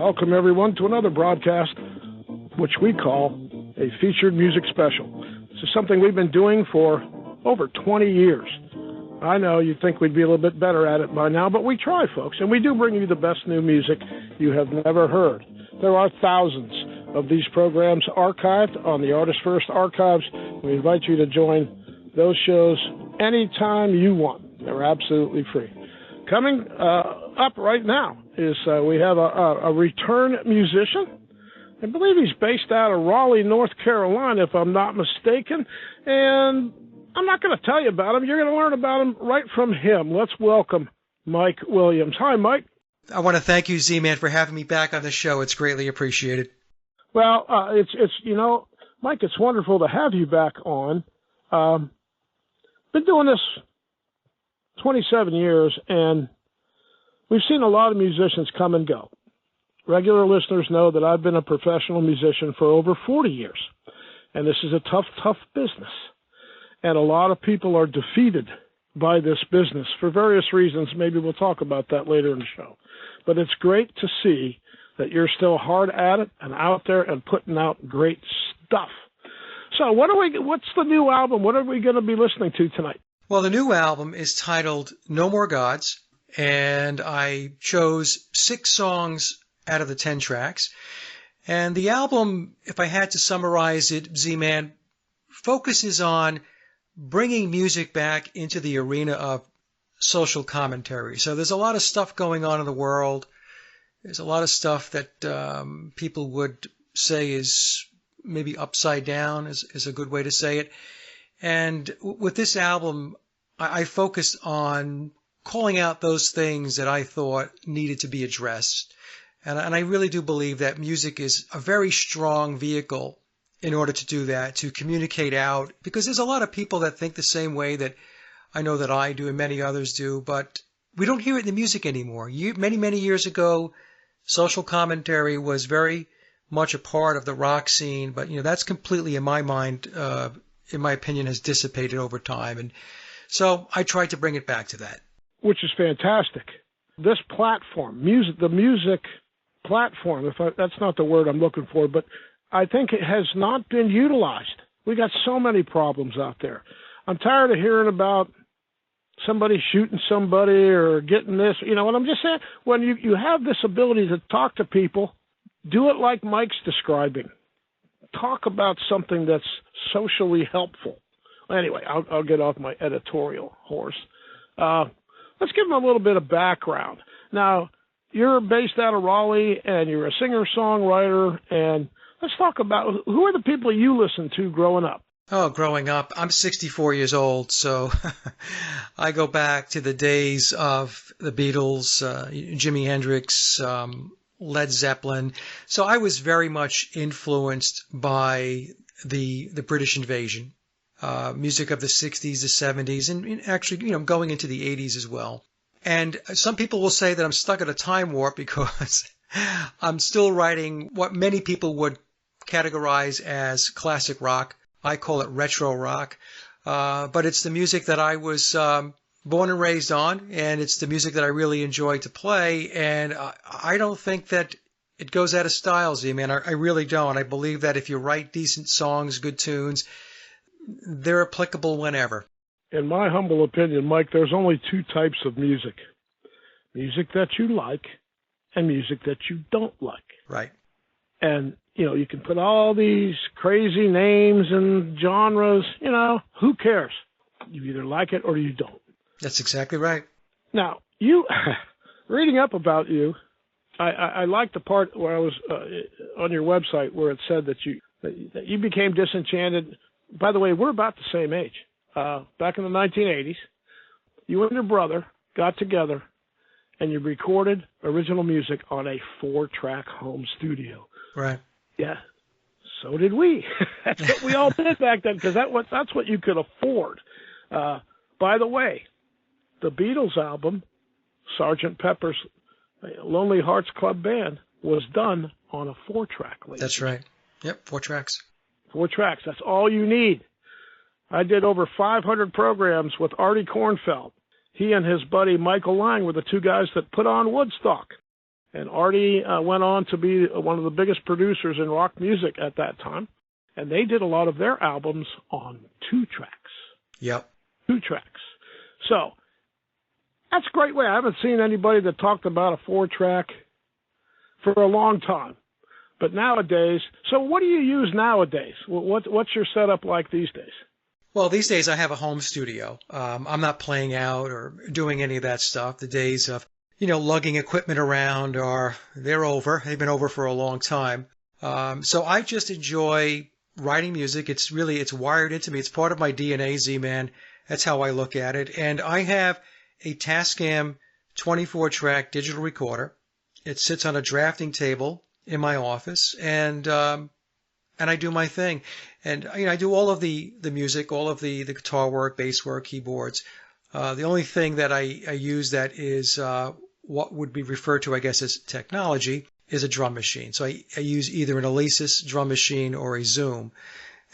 Welcome, everyone, to another broadcast, which we call a featured music special. This is something we've been doing for over 20 years. I know you'd think we'd be a little bit better at it by now, but we try, folks, and we do bring you the best new music you have never heard. There are thousands of these programs archived on the Artist First archives. We invite you to join those shows anytime you want. They're absolutely free. Coming up right now is we have a return musician. I believe he's based out of Raleigh, North Carolina, if I'm not mistaken. And I'm not going to tell you about him. You're going to learn about him right from him. Let's welcome Mike Williams. Hi, Mike. I want to thank you, Z-Man, for having me back on the show. It's greatly appreciated. Well, it's Mike, it's wonderful to have you back on. Been doing this 27 years, and we've seen a lot of musicians come and go. Regular listeners know that I've been a professional musician for over 40 years, and this is a tough, tough business. And a lot of people are defeated by this business for various reasons. Maybe we'll talk about that later in the show. But it's great to see that you're still hard at it and out there and putting out great stuff. So what's the new album? What are we going to be listening to tonight? Well, the new album is titled No More Gods, and I chose 6 songs out of the 10 tracks. And the album, if I had to summarize it, Z-Man, focuses on bringing music back into the arena of social commentary. So there's a lot of stuff going on in the world. There's a lot of stuff that people would say is maybe upside down, is a good way to say it. And with this album, I focused on calling out those things that I thought needed to be addressed. And I really do believe that music is a very strong vehicle in order to do that, to communicate out, because there's a lot of people that think the same way that I know that I do and many others do, but we don't hear it in the music anymore. Many, many years ago, social commentary was very much a part of the rock scene, but that's completely, in my mind, in my opinion, has dissipated over time. And so I tried to bring it back to that. Which is fantastic. This platform, the music platform, that's not the word I'm looking for, but I think it has not been utilized. We got so many problems out there. I'm tired of hearing about somebody shooting somebody or getting this. You know what I'm just saying? When you have this ability to talk to people, do it like Mike's describing. Talk about something that's socially helpful. Anyway, I'll get off my editorial horse. Let's give them a little bit of background. Now, you're based out of Raleigh, and you're a singer-songwriter, and let's talk about who are the people you listened to growing up? Oh, growing up, I'm 64 years old, so I go back to the days of the Beatles, Jimi Hendrix, Led Zeppelin. So I was very much influenced by the British invasion, music of the 60s, the 70s, and actually, going into the 80s as well. And some people will say that I'm stuck at a time warp because I'm still writing what many people would categorize as classic rock. I call it retro rock. But it's the music that I was born and raised on, and it's the music that I really enjoy to play. And I don't think that it goes out of style, Z-Man. I really don't. I believe that if you write decent songs, good tunes, they're applicable whenever. In my humble opinion, Mike, there's only 2 types of music. Music that you like and music that you don't like. Right. And, you can put all these crazy names and genres, who cares? You either like it or you don't. That's exactly right. Now, reading up about you, I like the part where I was on your website where it said that you became disenchanted. By the way, we're about the same age. Back in the 1980s, you and your brother got together and you recorded original music on a 4-track home studio. Right. Yeah. So did we. That's what we all did back then, because that's what you could afford. By the way, the Beatles album, Sgt. Pepper's Lonely Hearts Club Band, was done on a 4-track. That's right. Yep, 4 tracks. 4 tracks. That's all you need. I did over 500 programs with Artie Kornfeld. He and his buddy Michael Lang were the 2 guys that put on Woodstock. And Artie went on to be one of the biggest producers in rock music at that time. And they did a lot of their albums on 2 tracks. Yep. 2 tracks. So that's a great way. I haven't seen anybody that talked about a 4-track for a long time. But nowadays, so what do you use nowadays? What's your setup like these days? Well, these days I have a home studio. I'm not playing out or doing any of that stuff. The days of, lugging equipment around they're over. They've been over for a long time. So I just enjoy writing music. It's wired into me. It's part of my DNA, Z-Man. That's how I look at it. And I have a Tascam 24-track digital recorder. It sits on a drafting table in my office, and I do my thing. And I do all of the music, all of the guitar work, bass work, keyboards. The only thing that I use that is what would be referred to, I guess, as technology is a drum machine. So I use either an Alesis drum machine or a Zoom,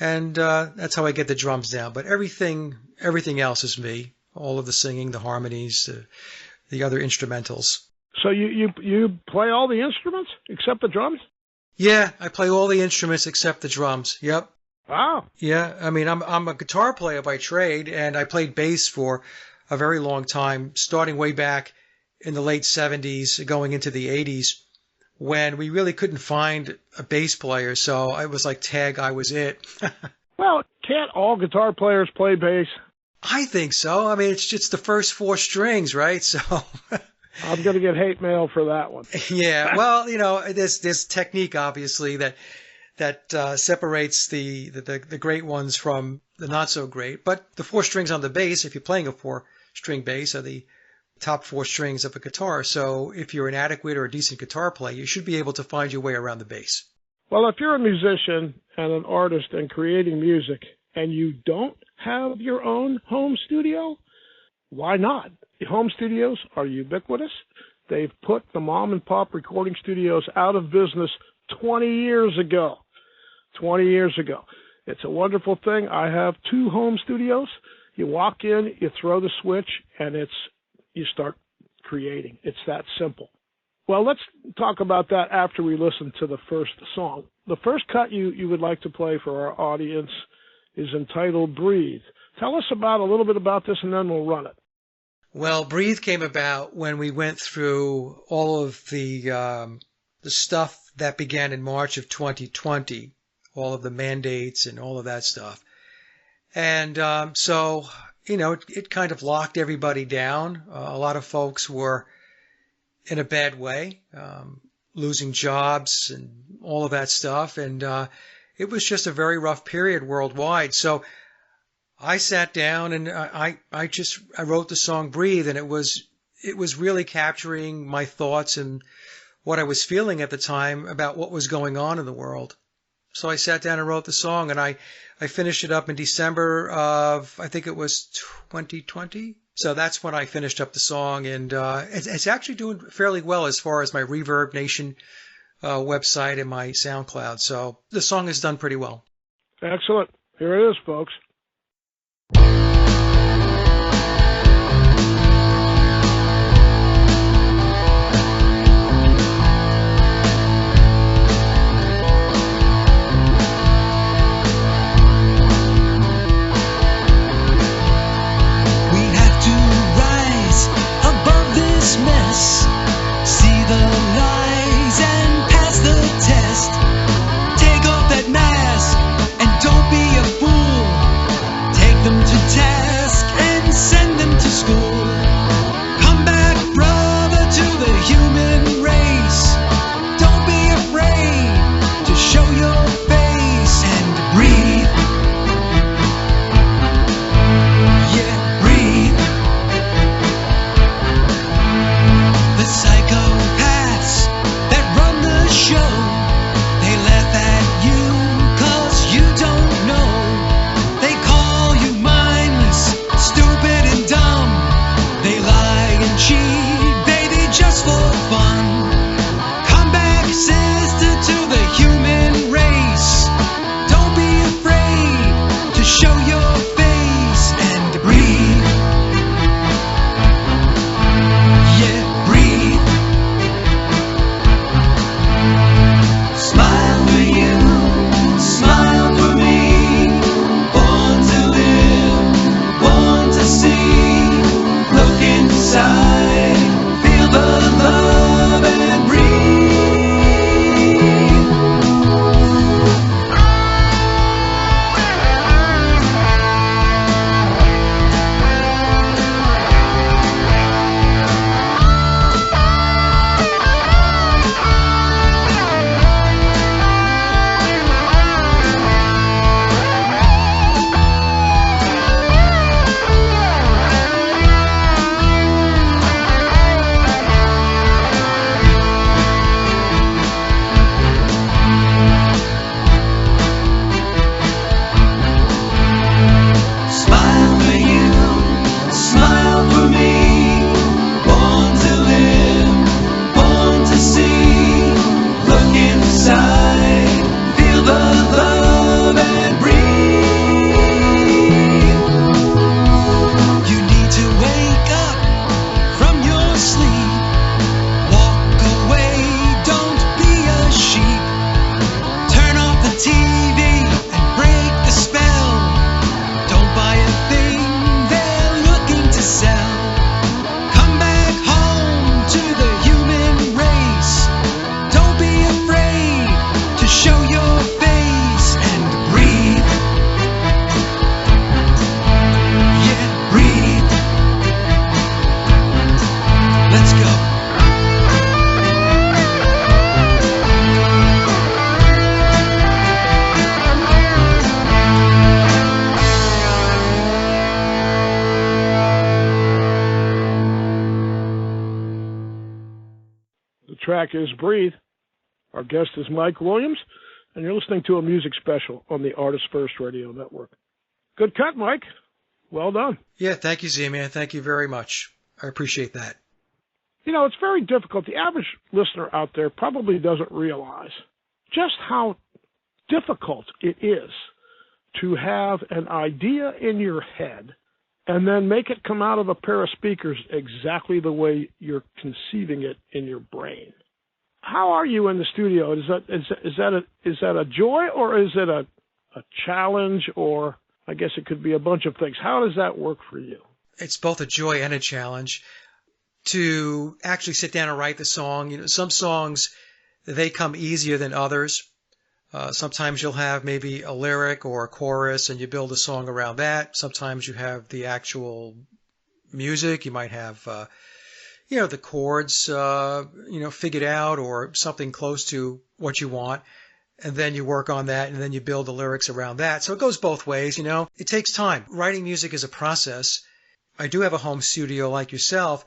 and that's how I get the drums down. But everything else is me. All of the singing, the harmonies, the other instrumentals. So you play all the instruments except the drums? Yeah, I play all the instruments except the drums. Yep. Wow. Yeah, I mean, I'm a guitar player by trade, and I played bass for a very long time, starting way back in the late 70s, going into the 80s, when we really couldn't find a bass player. So I was like, tag, I was it. Well, can't all guitar players play bass? I think so. I mean, it's just the first 4 strings, right? So I'm going to get hate mail for that one. Yeah, well, there's technique, obviously, that separates the great ones from the not so great. But the 4 strings on the bass, if you're playing a 4-string bass, are the top 4 strings of a guitar. So if you're an adequate or a decent guitar player, you should be able to find your way around the bass. Well, if you're a musician and an artist and creating music and you don't have your own home studio, why not? The home studios are ubiquitous. They've put the mom and pop recording studios out of business 20 years ago. 20 years ago. It's a wonderful thing. I have 2 home studios. You walk in, you throw the switch, and you start creating. It's that simple. Well, let's talk about that after we listen to the first song. The first cut you would like to play for our audience is entitled Breathe. Tell us a little bit about this, and then we'll run it. Well, Breathe came about when we went through all of the stuff that began in March of 2020, all of the mandates and all of that stuff. And so, it kind of locked everybody down. A lot of folks were in a bad way, losing jobs and all of that stuff. And it was just a very rough period worldwide. So I sat down and I wrote the song Breathe, and it was really capturing my thoughts and what I was feeling at the time about what was going on in the world. So I sat down and wrote the song, and I finished it up in December of, I think it was 2020. So that's when I finished up the song, and it's actually doing fairly well as far as my Reverb Nation website and my SoundCloud. So the song has done pretty well. Excellent. Here it is, folks. track is Breathe. Our guest is Mike Williams, and you're listening to a music special on the Artist First Radio Network. Good cut, Mike. Well done. Yeah, thank you, Z-Man. Thank you very much. I appreciate that. You know, it's very difficult. The average listener out there probably doesn't realize just how difficult it is to have an idea in your head and then make it come out of a pair of speakers exactly the way you're conceiving it in your brain. How are you in the studio? Is that a joy, or is it a challenge, or I guess it could be a bunch of things? How does that work for you? It's both a joy and a challenge to actually sit down and write the song. You know, some songs, they come easier than others. Sometimes you'll have maybe a lyric or a chorus and you build a song around that. Sometimes you have the actual music. You might have, the chords, figured out or something close to what you want. And then you work on that and then you build the lyrics around that. So it goes both ways, you know. It takes time. Writing music is a process. I do have a home studio like yourself.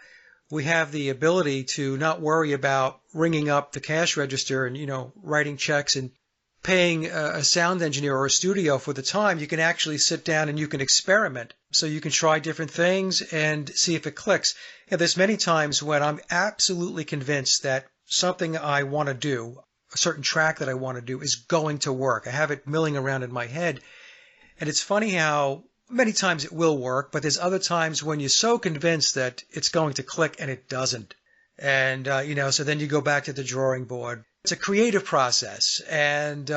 We have the ability to not worry about ringing up the cash register and, writing checks and paying a sound engineer or a studio for the time. You can actually sit down and you can experiment. So you can try different things and see if it clicks. Yeah, there's many times when I'm absolutely convinced that something I want to do, a certain track that I want to do, is going to work. I have it milling around in my head. And it's funny how many times it will work, but there's other times when you're so convinced that it's going to click and it doesn't. And, so then you go back to the drawing board. It's a creative process, and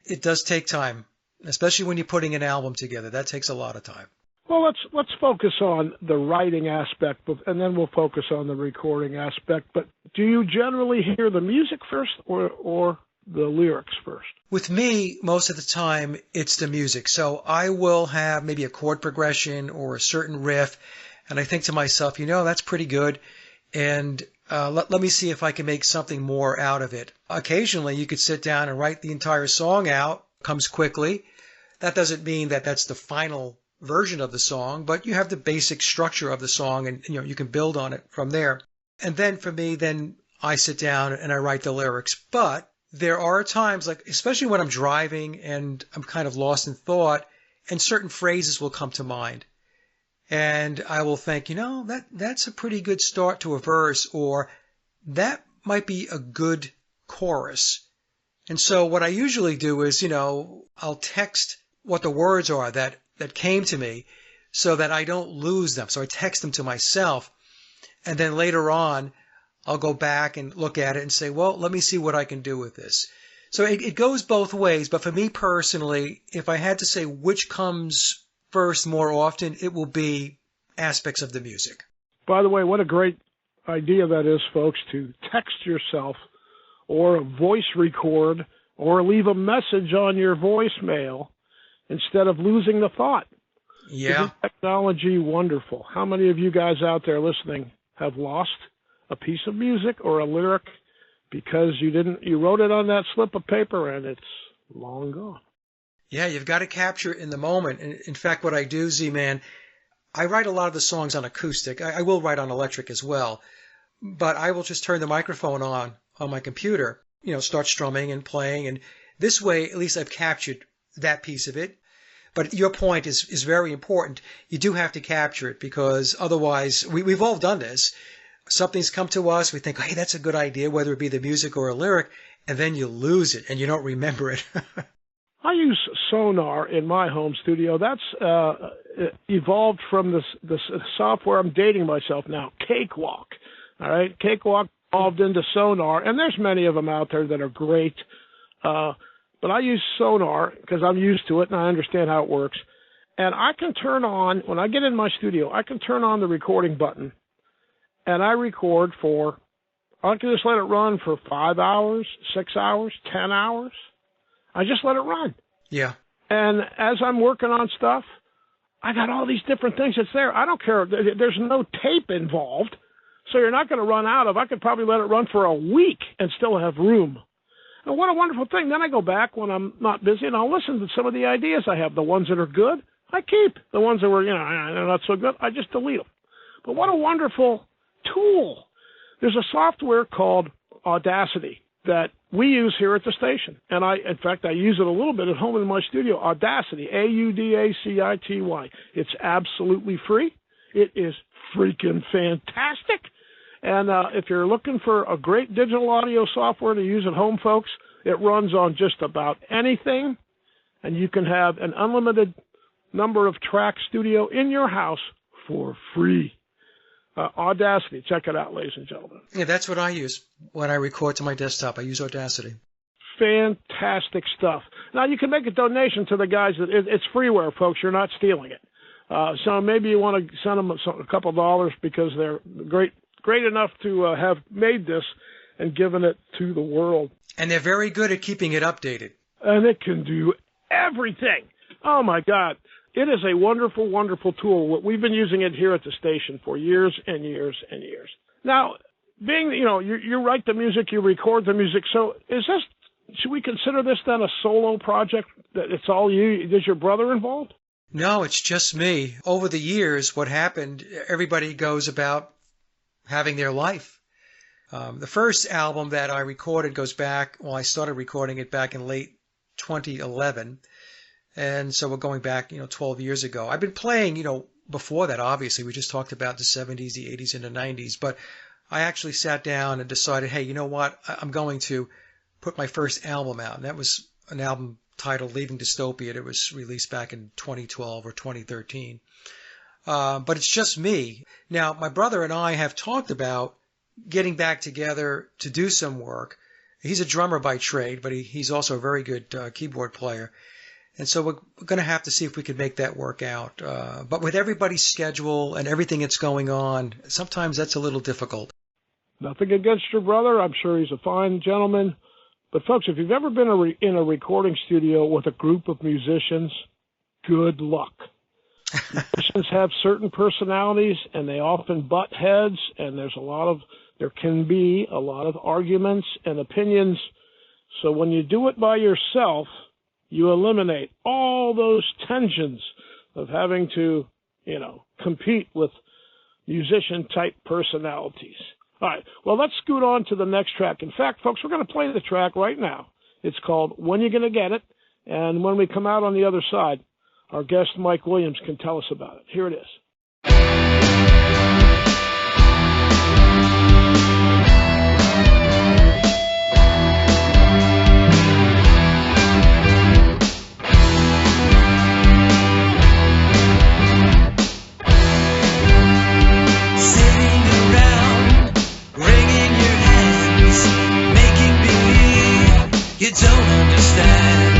it does take time, especially when you're putting an album together. That takes a lot of time. Well, let's focus on the writing aspect, and then we'll focus on the recording aspect. But do you generally hear the music first or the lyrics first? With me, most of the time, it's the music. So I will have maybe a chord progression or a certain riff, and I think to myself, that's pretty good. And let me see if I can make something more out of it. Occasionally, you could sit down and write the entire song out. Comes quickly. That doesn't mean that that's the final version of the song, but you have the basic structure of the song, and you can build on it from there. And then for me, then I sit down and I write the lyrics. But there are times, like especially when I'm driving and I'm kind of lost in thought, and certain phrases will come to mind. And I will think, that's a pretty good start to a verse, or that might be a good chorus. And so what I usually do is, I'll text what the words are that came to me so that I don't lose them. So I text them to myself. And then later on, I'll go back and look at it and say, well, let me see what I can do with this. So it goes both ways. But for me personally, if I had to say which comes first more often, it will be aspects of the music. By the way, what a great idea that is, folks, to text yourself or voice record or leave a message on your voicemail instead of losing the thought. Yeah. Isn't technology wonderful? How many of you guys out there listening have lost a piece of music or a lyric because you wrote it on that slip of paper and it's long gone? Yeah, you've got to capture it in the moment. In fact, what I do, Z-Man, I write a lot of the songs on acoustic. I will write on electric as well, but I will just turn the microphone on my computer, start strumming and playing. And this way, at least I've captured that piece of it. But your point is very important. You do have to capture it, because otherwise, we've all done this. Something's come to us. We think, hey, that's a good idea, whether it be the music or a lyric, and then you lose it and you don't remember it. I use Sonar in my home studio. That's evolved from this software. I'm dating myself now, Cakewalk. All right, Cakewalk evolved into Sonar, and there's many of them out there that are great. But I use Sonar because I'm used to it and I understand how it works. And I can turn on, when I get in my studio, I can turn on the recording button, and I record I can just let it run for 5 hours, 6 hours, 10 hours. I just let it run. Yeah. And as I'm working on stuff, I got all these different things that's there. I don't care. There's no tape involved, so you're not going to run out of. I could probably let it run for a week and still have room. And what a wonderful thing. Then I go back when I'm not busy, and I'll listen to some of the ideas I have. The ones that are good, I keep. The ones that were, they're not so good, I just delete them. But what a wonderful tool. There's a software called Audacity that we use here at the station. And in fact, I use it a little bit at home in my studio. Audacity, Audacity. It's absolutely free. It is freaking fantastic. And if you're looking for a great digital audio software to use at home, folks, it runs on just about anything. And you can have an unlimited number of track studio in your house for free. Audacity. Check it out, ladies and gentlemen. Yeah, that's what I use when I record to my desktop. I use Audacity. Fantastic stuff. Now, you can make a donation to the guys. It's freeware, folks. You're not stealing it. So maybe you want to send them a couple dollars because they're great enough to have made this and given it to the world. And they're very good at keeping it updated. And it can do everything. Oh, my God. It is a wonderful, wonderful tool. We've been using it here at the station for years and years and years. Now, being, you write the music, you record the music. So should we consider this then a solo project? That it's all you? Is your brother involved? No, it's just me. Over the years, what happened, everybody goes about having their life. The first album that I recorded goes back, I started recording it back in late 2011. And so we're going back, 12 years ago. I've been playing, before that, obviously. We just talked about the 70s, the 80s, and the 90s. But I actually sat down and decided, hey, you know what? I'm going to put my first album out. And that was an album titled Leaving Dystopia. It was released back in 2012 or 2013. But it's just me. Now, my brother and I have talked about getting back together to do some work. He's a drummer by trade, but he's also a very good keyboard player. And so we're going to have to see if we can make that work out. But with everybody's schedule and everything that's going on, sometimes that's a little difficult. Nothing against your brother. I'm sure he's a fine gentleman. But, folks, if you've ever been in a recording studio with a group of musicians, good luck. Musicians have certain personalities, and they often butt heads, and there can be a lot of arguments and opinions. So when you do it by yourself, you eliminate all those tensions of having to, compete with musician-type personalities. All right, well, let's scoot on to the next track. In fact, folks, we're going to play the track right now. It's called When You Gonna Get It, and when we come out on the other side, our guest Mike Williams can tell us about it. Here it is. You don't understand.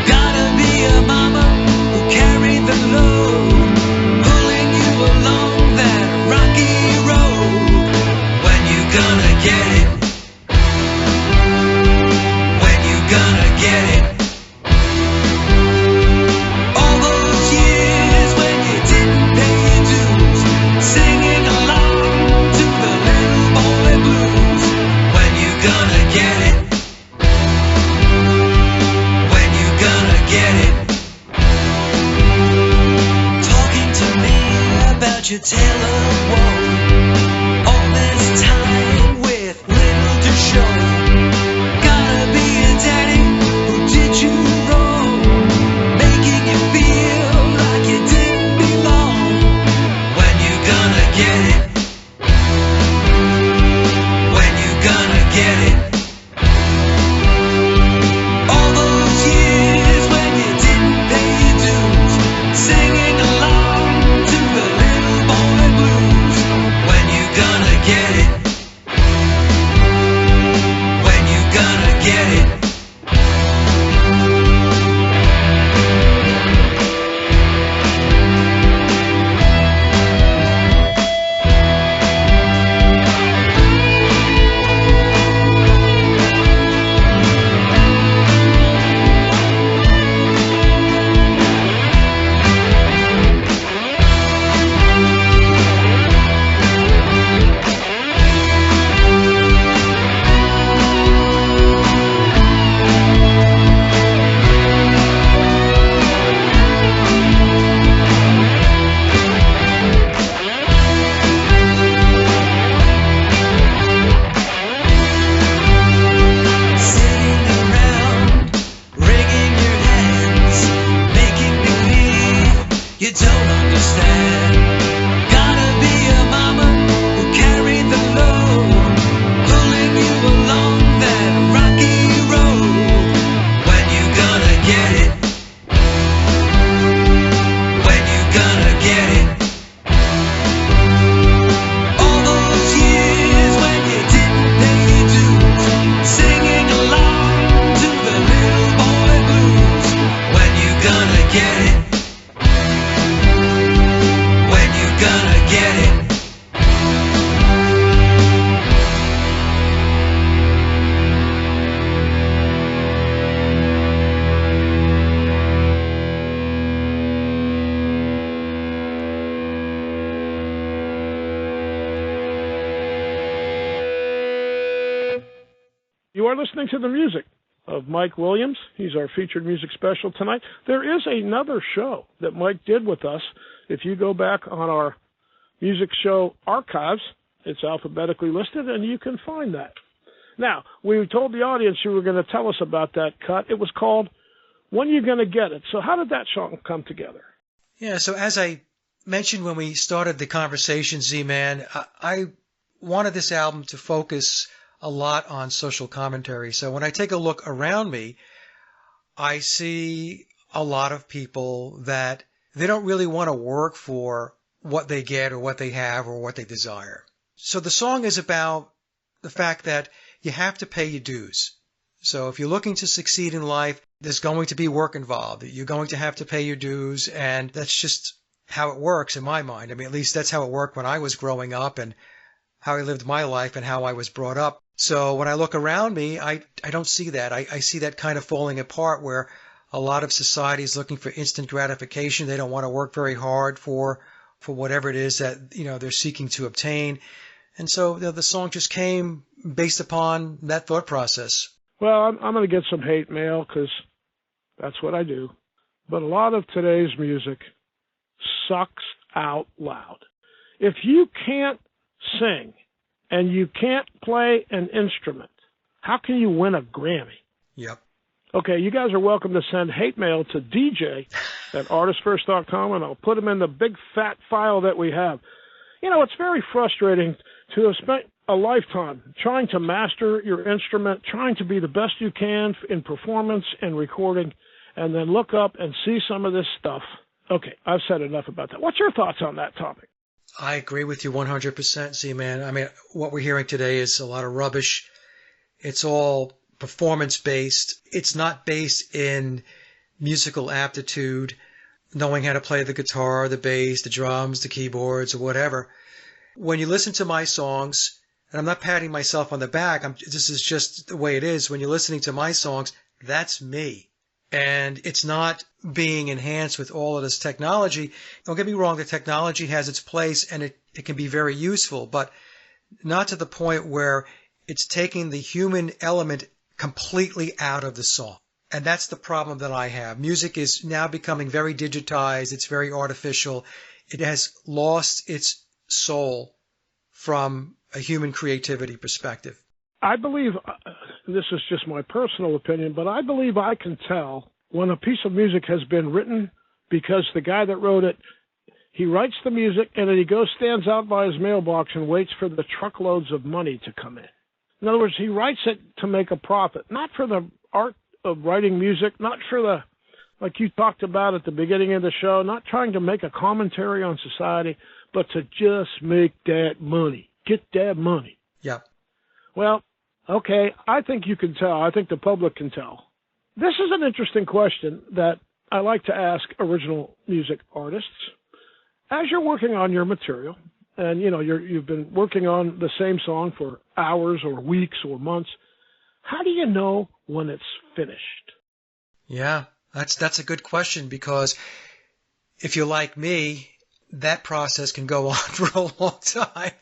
Gotta be a mama who carried the load, pulling you along that rocky road. When you gonna get it? When you gonna get it? All those years when you didn't pay your dues, singing along to the little boy blues. When you gonna get it? Your tale of woe, all this time with little to show. Gotta be a daddy who did you wrong, making you feel like you didn't belong. When you gonna get it? When you gonna get it? All those years when you didn't pay your dues, singing along to the little boy blues. you don't understand. Gotta be a mama who carried the load, pulling you along that rocky road. When you gonna get it? When you gonna get it? All those years when you didn't pay your dues, singing along to the little boy blues. When you gonna get it? When you gonna get it? You are listening to the music of Mike Williams. He's our featured music special tonight. There is another show that Mike did with us. If you go back on our music show archives, it's alphabetically listed, and you can find that. Now, we told the audience you were going to tell us about that cut. It was called When You Gonna Get It. So how did that song come together? Yeah, so as I mentioned when we started the conversation, Z-Man, I wanted this album to focus a lot on social commentary. So when I take a look around me, I see a lot of people that they don't really want to work for what they get or what they have or what they desire. So the song is about the fact that you have to pay your dues. So if you're looking to succeed in life, there's going to be work involved. You're going to have to pay your dues, and that's just how it works in my mind. I mean, at least that's how it worked when I was growing up and how I lived my life and how I was brought up. So when I look around me, I don't see that. I see that kind of falling apart where a lot of society is looking for instant gratification. They don't want to work very hard for whatever it is that, they're seeking to obtain. And so the song just came based upon that thought process. Well, I'm going to get some hate mail because that's what I do. But a lot of today's music sucks out loud. If you can't sing and you can't play an instrument, how can you win a Grammy? Yep. Okay, you guys are welcome to send hate mail to DJ@artistfirst.com, and I'll put them in the big fat file that we have. It's very frustrating to have spent a lifetime trying to master your instrument, trying to be the best you can in performance and recording, and then look up and see some of this stuff. Okay, I've said enough about that. What's your thoughts on that topic? I agree with you 100%, Z-Man. I mean, what we're hearing today is a lot of rubbish. It's all performance-based. It's not based in musical aptitude, knowing how to play the guitar, the bass, the drums, the keyboards, or whatever. When you listen to my songs, and I'm not patting myself on the back, this is just the way it is. When you're listening to my songs, that's me. And it's not being enhanced with all of this technology. Don't get me wrong, the technology has its place and it can be very useful, but not to the point where it's taking the human element completely out of the song. And that's the problem that I have. Music is now becoming very digitized. It's very artificial. It has lost its soul from a human creativity perspective. I believe, this is just my personal opinion, but I believe I can tell when a piece of music has been written because the guy that wrote it, he writes the music and then he stands out by his mailbox and waits for the truckloads of money to come in. In other words, he writes it to make a profit, not for the art of writing music, not for the, like you talked about at the beginning of the show, not trying to make a commentary on society, but to just make that money, get that money. Yeah. Well, okay, I think you can tell. I think the public can tell. This is an interesting question that I like to ask original music artists. As you're working on your material, and you've been working on the same song for hours or weeks or months, how do you know when it's finished? Yeah, that's a good question, because if you're like me, that process can go on for a long time,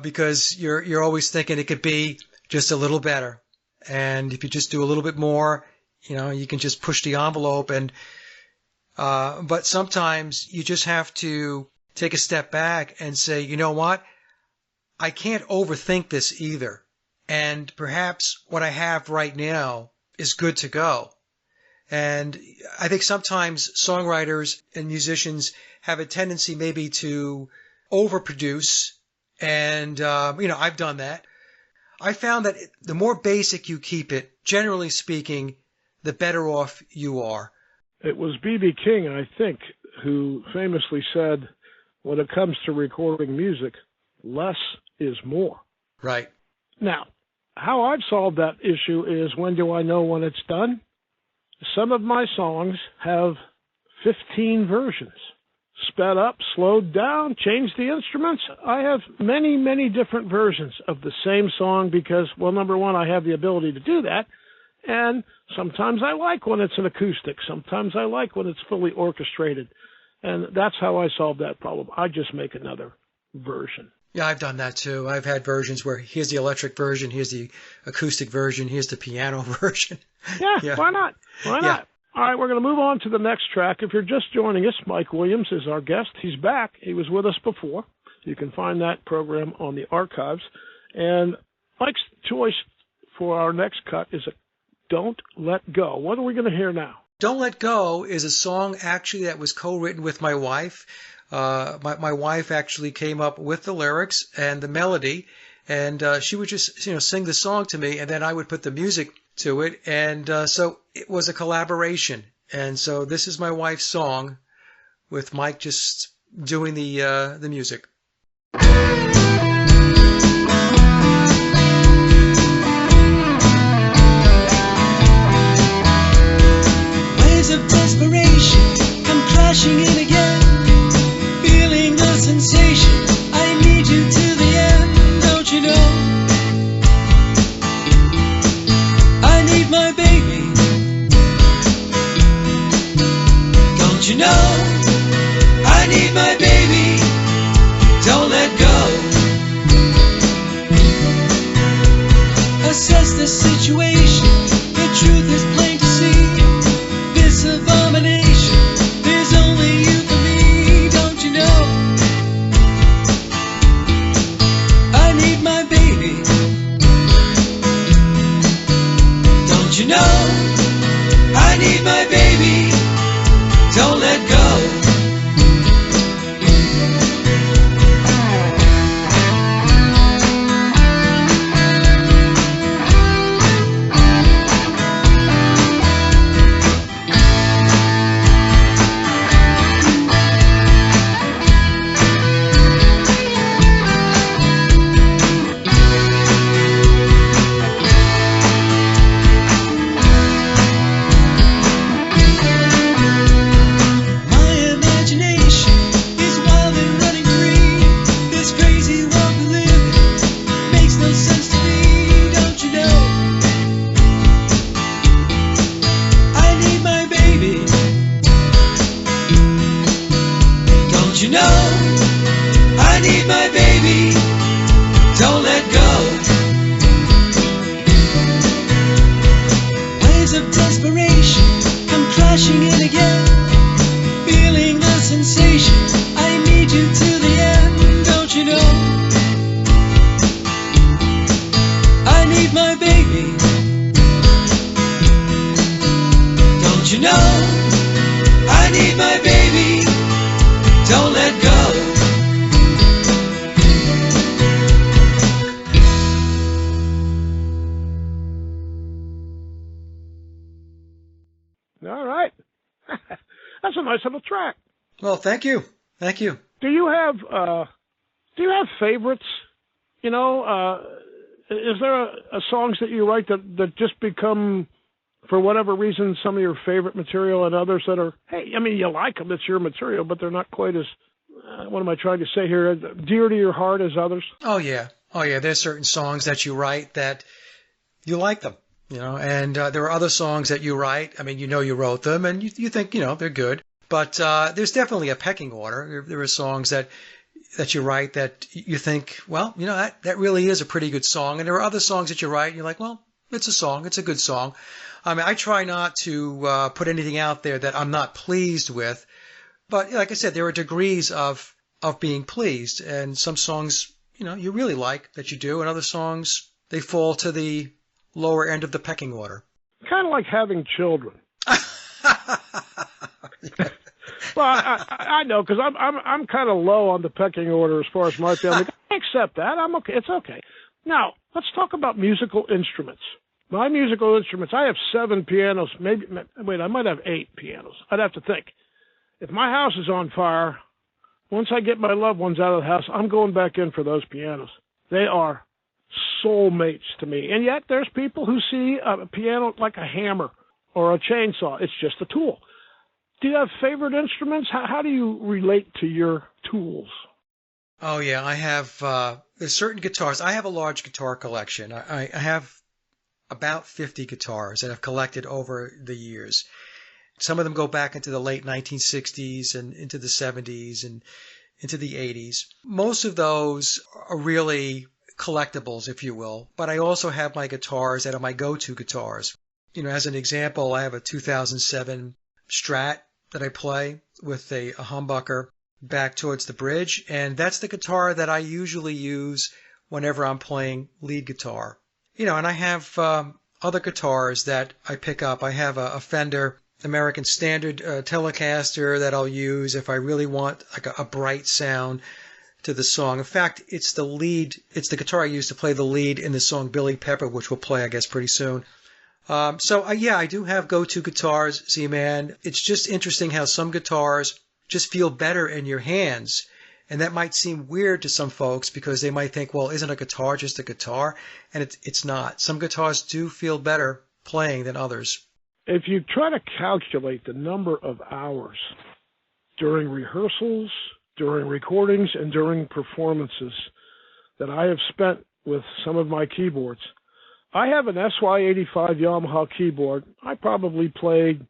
because you're always thinking it could be just a little better. And if you just do a little bit more, you can just push the envelope. And but sometimes you just have to take a step back and say, you know what? I can't overthink this either. And perhaps what I have right now is good to go. And I think sometimes songwriters and musicians have a tendency maybe to overproduce. And, I've done that. I found that the more basic you keep it, generally speaking, the better off you are. It was B.B. King, I think, who famously said, when it comes to recording music, less is more. Right. Now, how I've solved that issue is, when do I know when it's done? Some of my songs have 15 versions. Sped up, slowed down, changed the instruments. I have many, many different versions of the same song because, well, number one, I have the ability to do that. And sometimes I like when it's an acoustic. Sometimes I like when it's fully orchestrated. And that's how I solve that problem. I just make another version. Yeah, I've done that too. I've had versions where here's the electric version, here's the acoustic version, here's the piano version. Yeah. Why not? Why not? All right, we're going to move on to the next track. If you're just joining us, Mike Williams is our guest. He's back. He was with us before. You can find that program on the archives. And Mike's choice for our next cut is Don't Let Go. What are we going to hear now? Don't Let Go is a song actually that was co-written with my wife. My wife actually came up with the lyrics and the melody, and she would just sing the song to me, and then I would put the music to it, and so it was a collaboration. And so this is my wife's song with Mike just doing the music. Waves of desperation come crashing in again, feeling the sensation. I need you to the end, don't you know? I need my baby, don't you know? I need my baby, don't let go. Assess the situation, the truth is plain to see. This abomination, there's only you for me, don't you know? I need my baby, don't you know? I need my baby, don't let go. All right. That's a nice little track. Well, thank you. Thank you. Do you have favorites? Is there songs that you write that just become, for whatever reason, some of your favorite material, and others that are, hey, I mean, you like them, it's your material, but they're not quite as, what am I trying to say here, dear to your heart as others? Oh, yeah. There's certain songs that you write that you like them, and there are other songs that you write. I mean, you wrote them, and you think, they're good. But there's definitely a pecking order. There are songs that you write that you think, well, that really is a pretty good song. And there are other songs that you write, and you're like, well, it's a song. It's a good song. I mean, I try not to put anything out there that I'm not pleased with. But like I said, there are degrees of being pleased. And some songs, you really like that you do. And other songs, they fall to the lower end of the pecking order. Kind of like having children. Well, I know, because I'm kind of low on the pecking order as far as my family. I accept that. I'm okay. It's okay. Now, let's talk about musical instruments. My musical instruments, I have 7 pianos. I might have 8 pianos. I'd have to think. If my house is on fire, once I get my loved ones out of the house, I'm going back in for those pianos. They are soulmates to me. And yet there's people who see a piano like a hammer or a chainsaw. It's just a tool. Do you have favorite instruments? How do you relate to your tools? Oh, yeah. I have there's certain guitars. I have a large guitar collection. I have about 50 guitars that I've collected over the years. Some of them go back into the late 1960s and into the 70s and into the 80s. Most of those are really collectibles, if you will. But I also have my guitars that are my go-to guitars. You know, as an example, I have a 2007 Strat that I play with a humbucker back towards the bridge, and that's the guitar that I usually use whenever I'm playing lead guitar. You know, and I have other guitars that I pick up. I have a Fender American Standard Telecaster that I'll use if I really want like a bright sound to the song. In fact, it's the guitar I use to play the lead in the song Billy Pepper, which we'll play, I guess, pretty soon. Yeah, I do have go-to guitars, Z-Man. It's just interesting how some guitars just feel better in your hands. And that might seem weird to some folks because they might think, well, isn't a guitar just a guitar? And it's not. Some guitars do feel better playing than others. If you try to calculate the number of hours during rehearsals, during recordings, and during performances that I have spent with some of my keyboards, I have an SY85 Yamaha keyboard. I probably played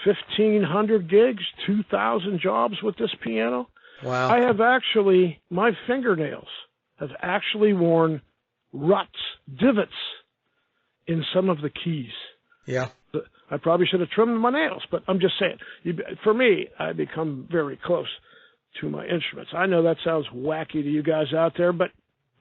1,500 gigs, 2,000 jobs with this piano. Wow. I have my fingernails have actually worn ruts, divots in some of the keys. Yeah. I probably should have trimmed my nails, but I'm just saying, for me, I become very close to my instruments. I know that sounds wacky to you guys out there, but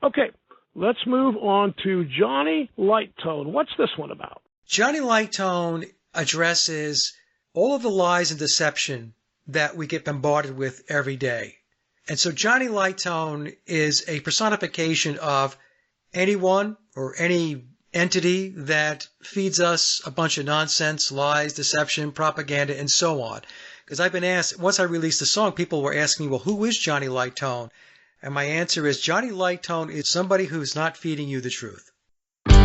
okay, let's move on to Johnny Lighttone. What's this one about? Johnny Lighttone addresses all of the lies and deception that we get bombarded with every day. And so Johnny Lighttone is a personification of anyone or any entity that feeds us a bunch of nonsense, lies, deception, propaganda, and so on. Because I've been asked, once I released the song, people were asking me, well, who is Johnny Lighttone? And my answer is Johnny Lighttone is somebody who's not feeding you the truth. Hey,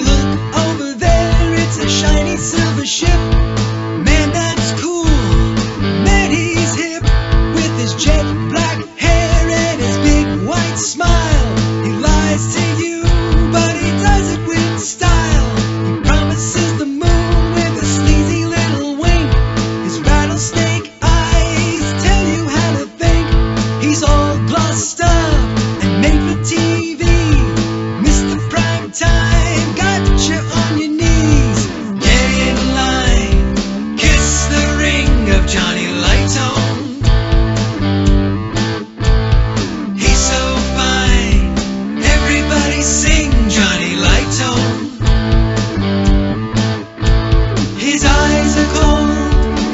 look over there, it's a shiny silver ship. Man, that's cool. Man, he's hip with his jet black hair and his big white smile. He lies to you, but he does it with style. He promises the moon with a sleazy little wink. His rattlesnake eyes tell you how to think. He's all glossed up and made for TV. Mr. Prime Time got you on your knees. Get in line, kiss the ring of Johnny Lighttone. He's so fine, everybody sing Johnny Lighttone. His eyes are cold,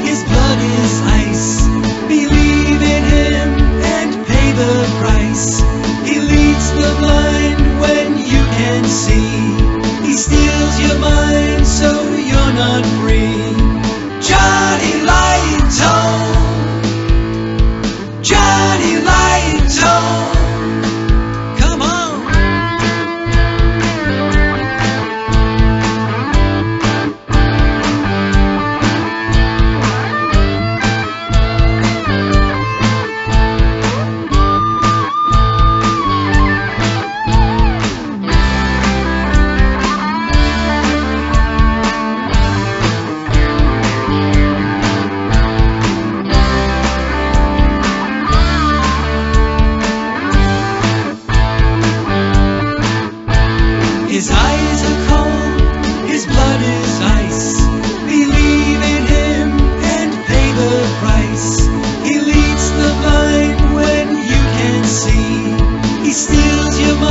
his blood is ice. Believe in him and pay the price. He leads the blind when you can see. He steals your mind so you're not free. Johnny Lighttone, Johnny Lighttone. Come on. His eyes are cold, his blood is ice. Believe in him and pay the price. He leads the blind when you can see. He steals your mind.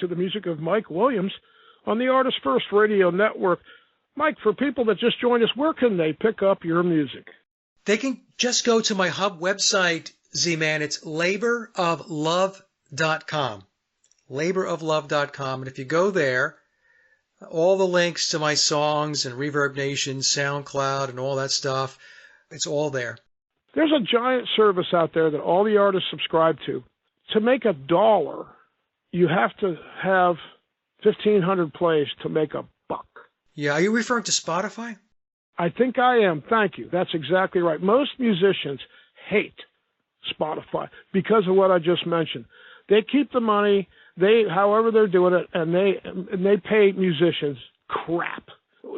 to the music of Mike Williams on the Artist First Radio Network. Mike, for people that just joined us, where can they pick up your music? They can just go to my hub website, Z-Man. It's laboroflove.com. Laboroflove.com. And if you go there, all the links to my songs and Reverb Nation, SoundCloud, and all that stuff, it's all there. There's a giant service out there that all the artists subscribe to. To make $1, you have to have 1,500 plays to make $1. Yeah, are you referring to Spotify? I think I am. Thank you. That's exactly right. Most musicians hate Spotify because of what I just mentioned. They keep the money, however they're doing it, and they pay musicians crap.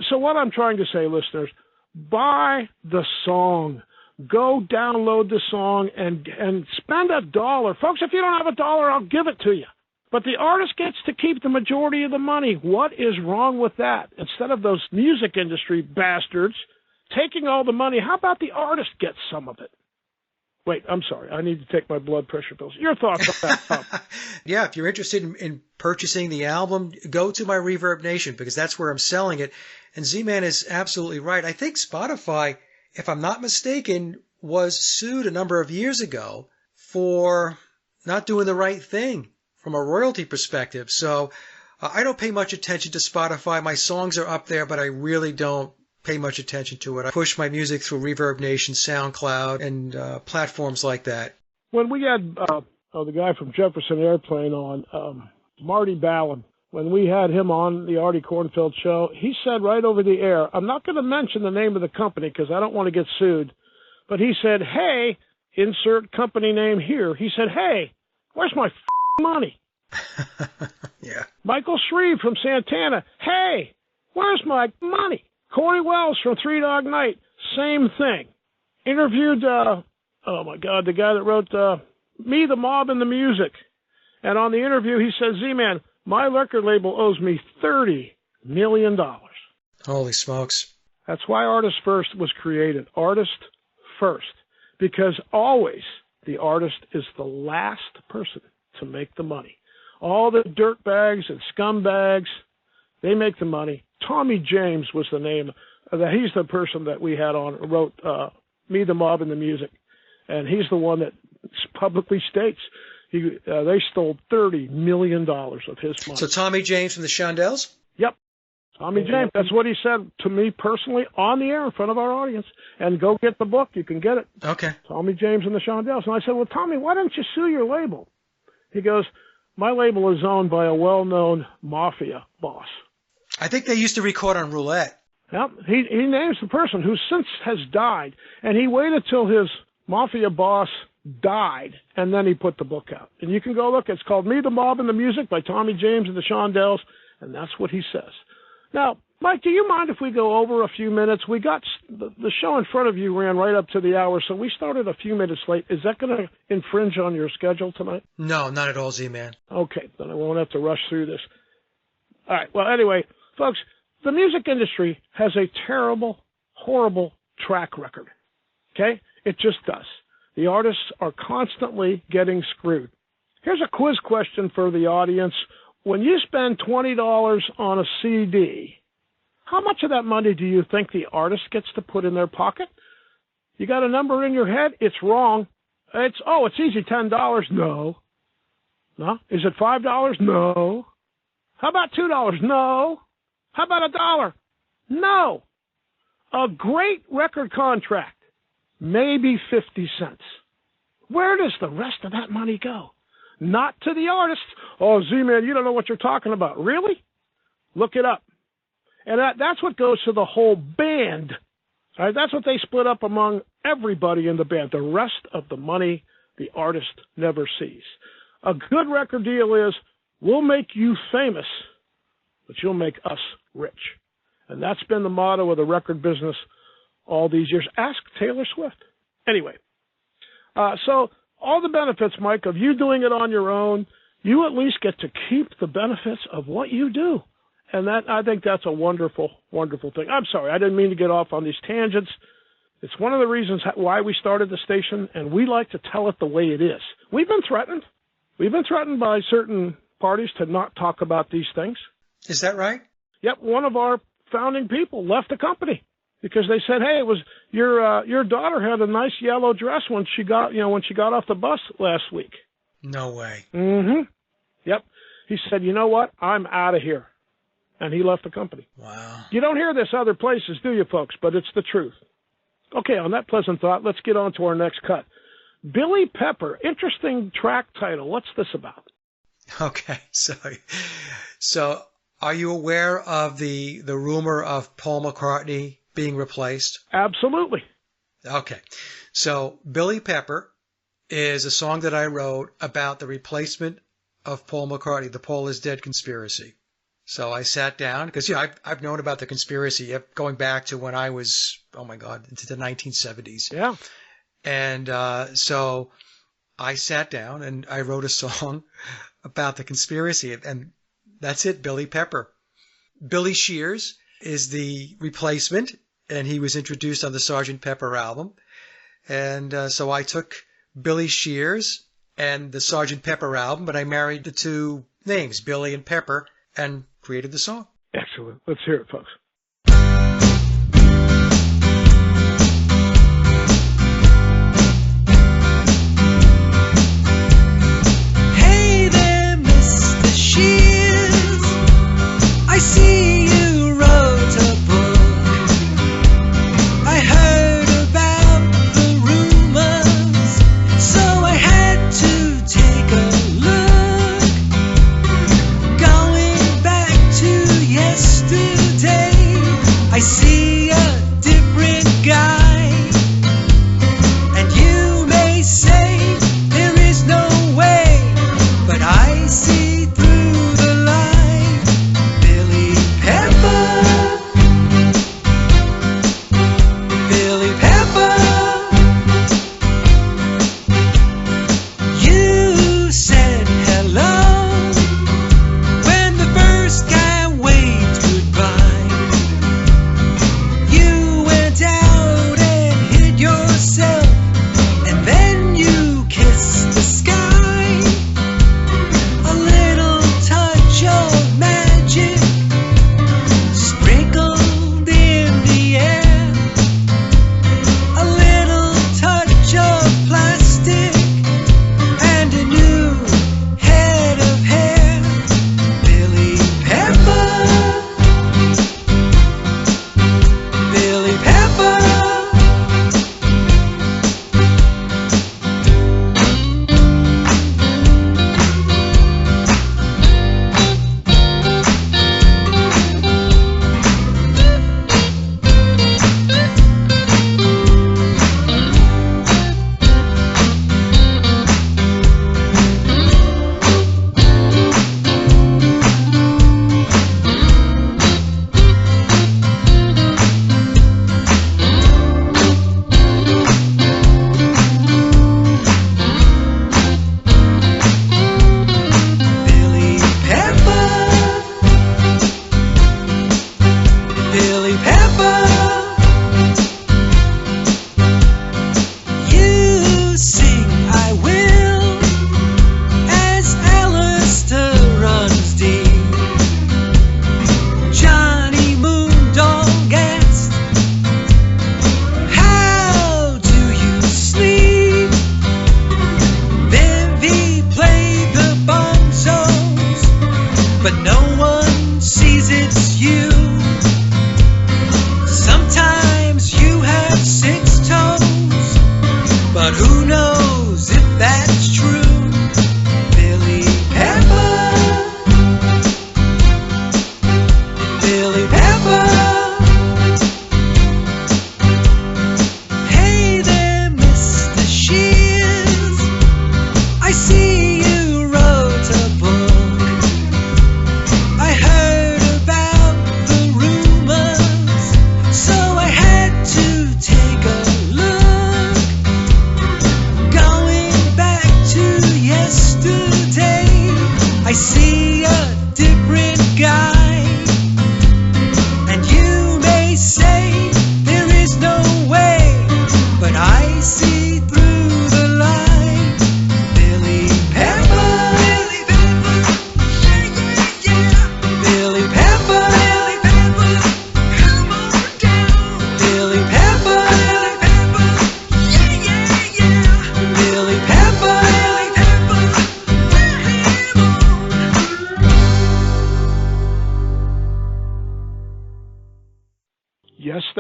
So what I'm trying to say, listeners, buy the song. Go download the song and spend $1. Folks, if you don't have $1, I'll give it to you. But the artist gets to keep the majority of the money. What is wrong with that? Instead of those music industry bastards taking all the money, how about the artist get some of it? Wait, I'm sorry. I need to take my blood pressure pills. Your thoughts on that, Tom? Yeah, if you're interested in purchasing the album, go to my Reverb Nation because that's where I'm selling it. And Z-Man is absolutely right. I think Spotify, if I'm not mistaken, was sued a number of years ago for not doing the right thing from a royalty perspective. So I don't pay much attention to Spotify. My songs are up there, but I really don't pay much attention to it. I push my music through Reverb Nation, SoundCloud, and platforms like that. When we had the guy from Jefferson Airplane on, Marty Ballin, when we had him on the Artie Kornfield show, he said right over the air, I'm not going to mention the name of the company because I don't want to get sued, but he said, hey, insert company name here. He said, hey, where's my money? Yeah. Michael Shreve from Santana, hey, where's my money? Corey Wells from Three Dog Night, same thing. Interviewed, the guy that wrote Me, the Mob, and the Music. And on the interview, he says, Z-Man, my record label owes me $30 million. Holy smokes. That's why Artist First was created. Artist First. Because always the artist is the last person to make the money. All the dirtbags and scumbags, they make the money. Tommy James was the name. He's the person that we had on, wrote Me, the Mob, and the Music. And he's the one that publicly states they stole $30 million of his money. So Tommy James from the Shondells? Yep. Tommy James. That's what he said to me personally on the air in front of our audience. And go get the book. You can get it. Okay. Tommy James and the Shondells. And I said, well, Tommy, why don't you sue your label? He goes, my label is owned by a well-known mafia boss. I think they used to record on roulette. Yep. He names the person who since has died. And he waited till his mafia boss died, and then he put the book out. And you can go look. It's called Me, the Mob, and the Music by Tommy James and the Shondells, and that's what he says. Now, Mike, do you mind if we go over a few minutes? We got the show in front of you ran right up to the hour, so we started a few minutes late. Is that going to infringe on your schedule tonight? No, not at all, Z-Man. Okay, then I won't have to rush through this. All right, well, anyway, folks, the music industry has a terrible, horrible track record, okay? It just does. The artists are constantly getting screwed. Here's a quiz question for the audience. When you spend $20 on a CD, how much of that money do you think the artist gets to put in their pocket? You got a number in your head? It's wrong. It's easy, $10. No. No? Is it $5? No. How about $2? No. How about $1? No. A great record contract, maybe 50 cents. Where does the rest of that money go? Not to the artist. Oh, Z-Man, you don't know what you're talking about. Really? Look it up. And that's what goes to the whole band. All right, that's what they split up among everybody in the band. The rest of the money the artist never sees. A good record deal is, we'll make you famous, but you'll make us rich. And that's been the motto of the record business all these years. Ask Taylor Swift. Anyway, so all the benefits, Mike, of you doing it on your own, you at least get to keep the benefits of what you do. And I think that's a wonderful, wonderful thing. I'm sorry, I didn't mean to get off on these tangents. It's one of the reasons why we started the station, and we like to tell it the way it is. We've been threatened. We've been threatened by certain parties to not talk about these things. Is that right? Yep, one of our founding people left the company because they said, "Hey, it was your daughter had a nice yellow dress when she got off the bus last week." No way. Mm-hmm. Yep. He said, "You know what? I'm out of here," and he left the company. Wow. You don't hear this other places, do you, folks? But it's the truth. Okay, on that pleasant thought, let's get on to our next cut. Billy Pepper, interesting track title. What's this about? Okay, so are you aware of the rumor of Paul McCartney being replaced? Absolutely. Okay, so Billy Pepper is a song that I wrote about the replacement of Paul McCartney, the Paul is Dead conspiracy. So I sat down, because I've known about the conspiracy going back to when I was, oh my God, into the 1970s. Yeah. And so I sat down and I wrote a song about the conspiracy, and that's it, Billy Pepper. Billy Shears is the replacement, and he was introduced on the Sgt. Pepper album. And so I took Billy Shears and the Sgt. Pepper album, but I married the two names, Billy and Pepper, and created the song. Excellent. Let's hear it, folks. Hey there, Mr. Shears, I see you wrote a book. I heard about the rumors, so I had to take a look. Going back to yesterday,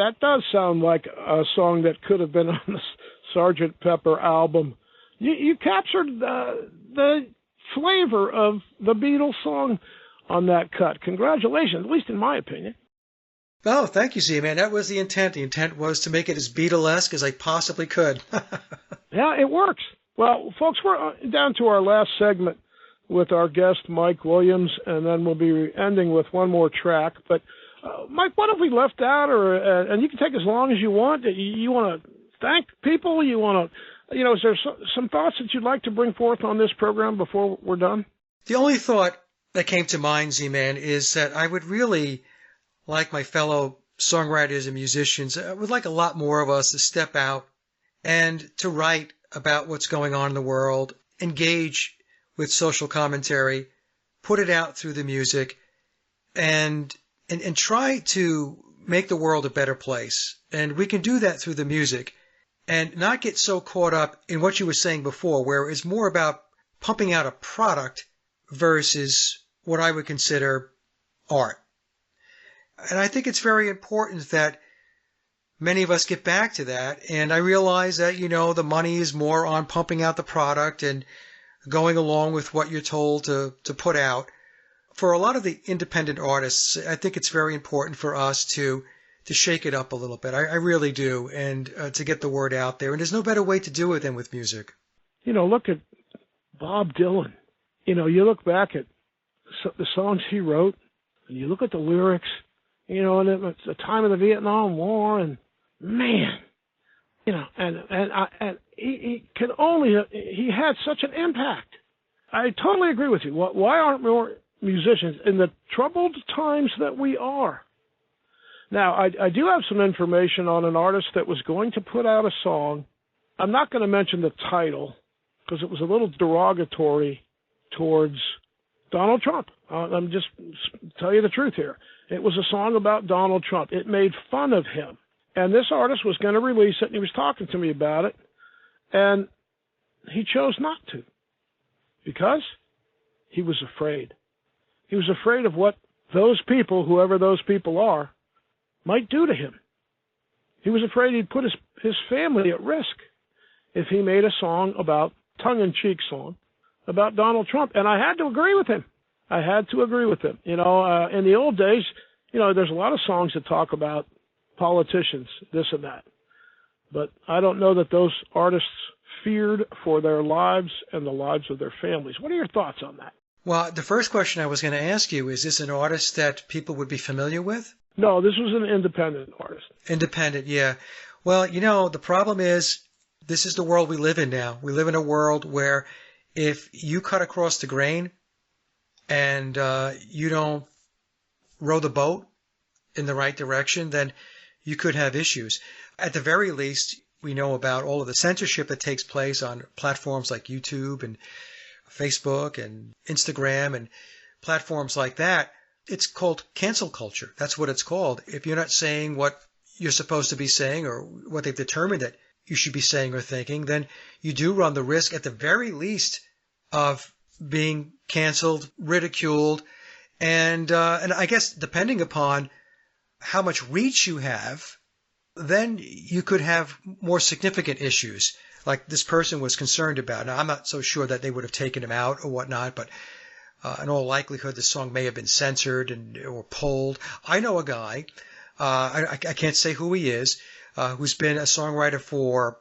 that does sound like a song that could have been on the Sgt. Pepper album. You captured the flavor of the Beatles song on that cut. Congratulations, at least in my opinion. Oh, thank you, Z-Man. That was the intent. The intent was to make it as Beatlesque as I possibly could. Yeah, it works. Well, folks, we're down to our last segment with our guest, Mike Williams, and then we'll be ending with one more track. But, Mike, what have we left out? And you can take as long as you want. You want to thank people? You want to, is there some thoughts that you'd like to bring forth on this program before we're done? The only thought that came to mind, Z-Man, is that I would really like my fellow songwriters and musicians, I would like a lot more of us to step out and to write about what's going on in the world, engage with social commentary, put it out through the music, and try to make the world a better place. And we can do that through the music and not get so caught up in what you were saying before, where it's more about pumping out a product versus what I would consider art. And I think it's very important that many of us get back to that. And I realize that, the money is more on pumping out the product and going along with what you're told to put out. For a lot of the independent artists, I think it's very important for us to shake it up a little bit. I really do. And to get the word out there. And there's no better way to do it than with music. Look at Bob Dylan. You look back at the songs he wrote, and you look at the lyrics, and it's the time of the Vietnam War, and man, and he had such an impact. I totally agree with you. Why aren't more musicians in the troubled times that we are? Now, I do have some information on an artist that was going to put out a song. I'm not going to mention the title because it was a little derogatory towards Donald Trump. I'm just tell you the truth here. It was a song about Donald Trump. It made fun of him. And this artist was going to release it, and he was talking to me about it, and he chose not to because he was afraid. He was afraid of what those people, whoever those people are, might do to him. He was afraid he'd put his family at risk if he made a song tongue-in-cheek song, about Donald Trump. And I had to agree with him. In the old days, there's a lot of songs that talk about politicians, this and that. But I don't know that those artists feared for their lives and the lives of their families. What are your thoughts on that? Well, the first question I was going to ask you, is this an artist that people would be familiar with? No, this was an independent artist. Independent, yeah. Well, the problem is this is the world we live in now. We live in a world where if you cut across the grain and you don't row the boat in the right direction, then you could have issues. At the very least, we know about all of the censorship that takes place on platforms like YouTube and Facebook and Instagram and platforms like that. It's called cancel culture. That's what it's called. If you're not saying what you're supposed to be saying or what they've determined that you should be saying or thinking, then you do run the risk at the very least of being canceled, ridiculed, and I guess depending upon how much reach you have, then you could have more significant issues like this person was concerned about. Now, I'm not so sure that they would have taken him out or whatnot, but in all likelihood, the song may have been censored or pulled. I know a guy, I can't say who he is, who's been a songwriter for,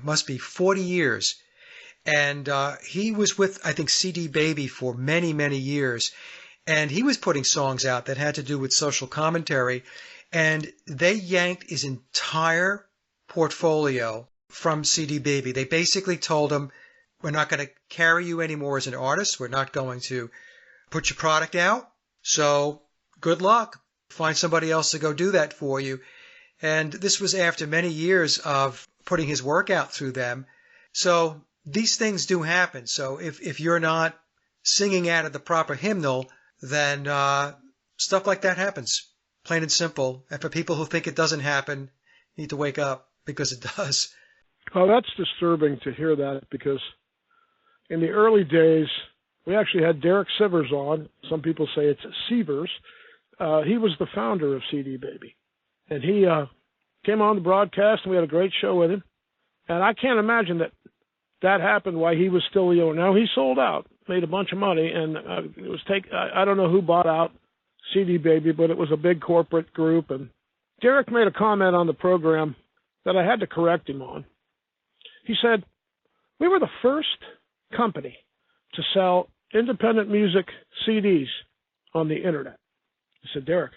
must be 40 years. And he was with, I think, CD Baby for many, many years. And he was putting songs out that had to do with social commentary. And they yanked his entire portfolio from CD Baby. They basically told him, we're not going to carry you anymore as an artist. We're not going to put your product out. So good luck. Find somebody else to go do that for you. And this was after many years of putting his work out through them. So these things do happen. So if you're not singing out of the proper hymnal, then stuff like that happens. Plain and simple. And for people who think it doesn't happen, you need to wake up because it does. Well, that's disturbing to hear that because in the early days, we actually had Derek Sivers on. Some people say it's Severs. He was the founder of CD Baby. And he came on the broadcast, and we had a great show with him. And I can't imagine that happened while he was still the owner. Now, he sold out, made a bunch of money, and it was I don't know who bought out CD Baby, but it was a big corporate group. And Derek made a comment on the program that I had to correct him on. He said, we were the first company to sell independent music CDs on the internet. I said, Derek,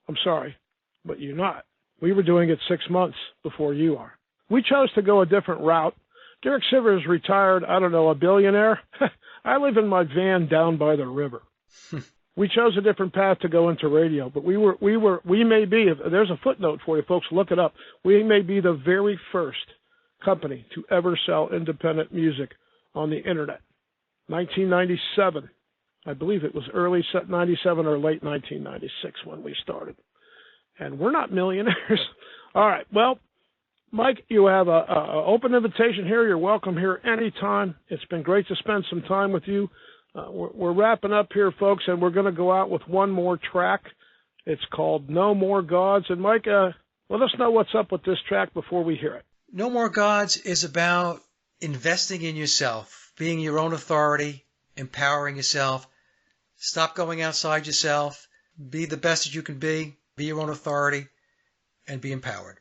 I'm sorry, but you're not. We were doing it 6 months before you are. We chose to go a different route. Derek Sivers retired, I don't know, a billionaire. I live in my van down by the river. We chose a different path to go into radio, but we may be, there's a footnote for you folks, look it up. We may be the very first company to ever sell independent music on the internet. 1997. I believe it was early 97 or late 1996 when we started. And we're not millionaires. All right. Well, Mike, you have an open invitation here. You're welcome here anytime. It's been great to spend some time with you. We're wrapping up here, folks, and we're going to go out with one more track. It's called No More Gods. And Mike, let us know what's up with this track before we hear it. No More Gods is about investing in yourself, being your own authority, empowering yourself. Stop going outside yourself. Be the best that you can be your own authority, and be empowered.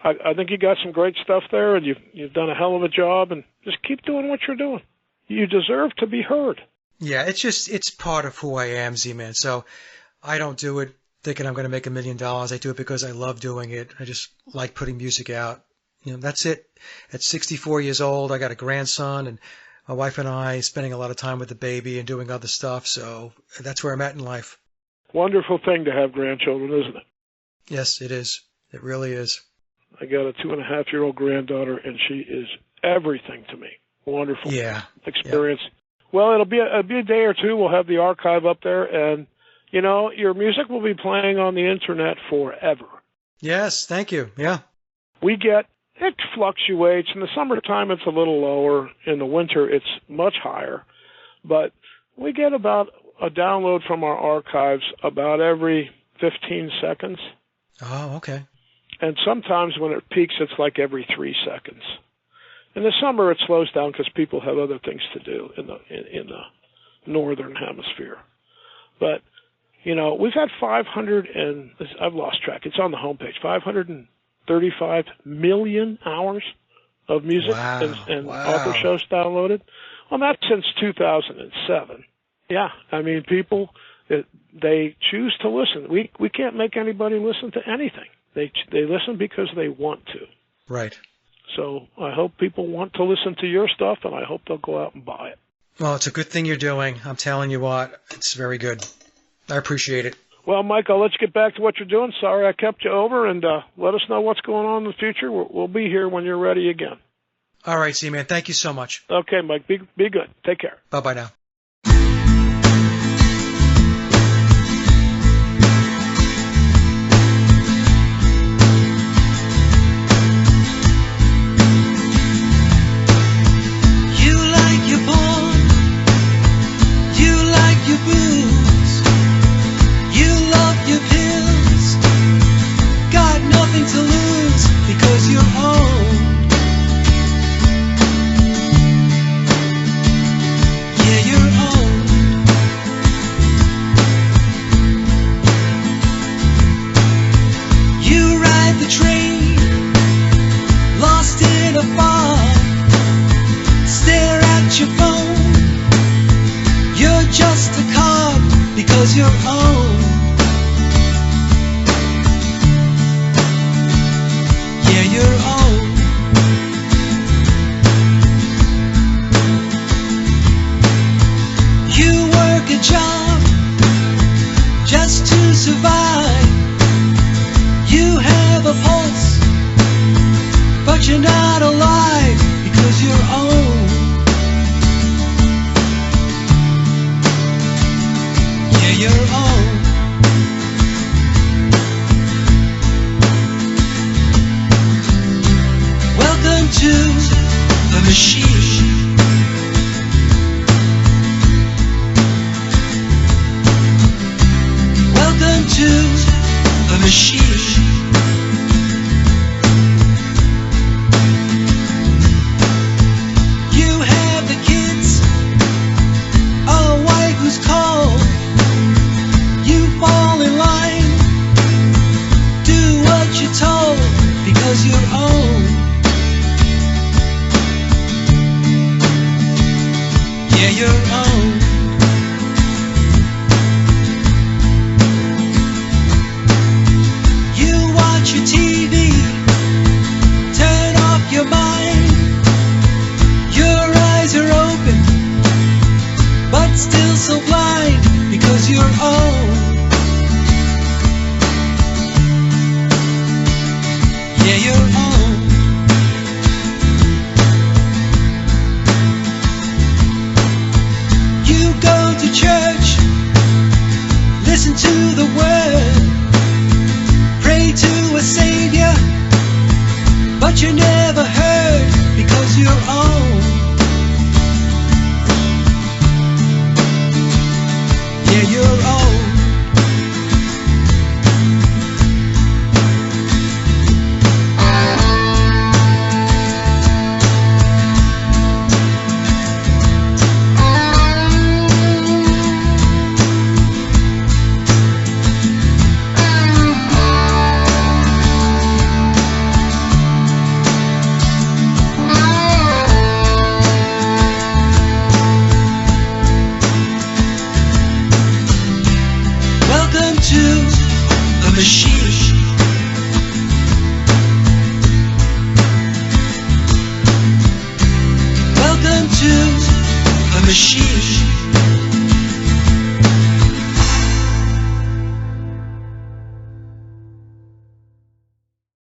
I think you got some great stuff there, and you've done a hell of a job, and just keep doing what you're doing. You deserve to be heard. Yeah, it's part of who I am, Z-Man. So I don't do it thinking I'm going to make $1 million. I do it because I love doing it. I just like putting music out. That's it. At 64 years old, I got a grandson, and my wife and I spending a lot of time with the baby and doing other stuff. So that's where I'm at in life. Wonderful thing to have grandchildren, isn't it? Yes, it is. It really is. I got a 2.5-year-old granddaughter, and she is everything to me. Wonderful experience. Yeah. Well, it'll be a day or two. We'll have the archive up there, and your music will be playing on the internet forever. Yes, thank you. Yeah. It fluctuates. In the summertime, it's a little lower. In the winter, it's much higher. But we get about a download from our archives about every 15 seconds. Oh, okay. And sometimes when it peaks, it's like every 3 seconds. In the summer, it slows down because people have other things to do in the northern hemisphere. But, we've had 500 and I've lost track. It's on the homepage. 535 million hours of music and author shows downloaded. Well, that's since 2007. Yeah, I mean, people, they choose to listen. We can't make anybody listen to anything. They listen because they want to. Right. So I hope people want to listen to your stuff, and I hope they'll go out and buy it. Well, it's a good thing you're doing. I'm telling you what, it's very good. I appreciate it. Well, Mike, I'll let you get back to what you're doing. Sorry I kept you over, and let us know what's going on in the future. We'll be here when you're ready again. All right, Z-Man. Thank you so much. Okay, Mike. Be good. Take care. Bye-bye now. machine. Welcome to a machine.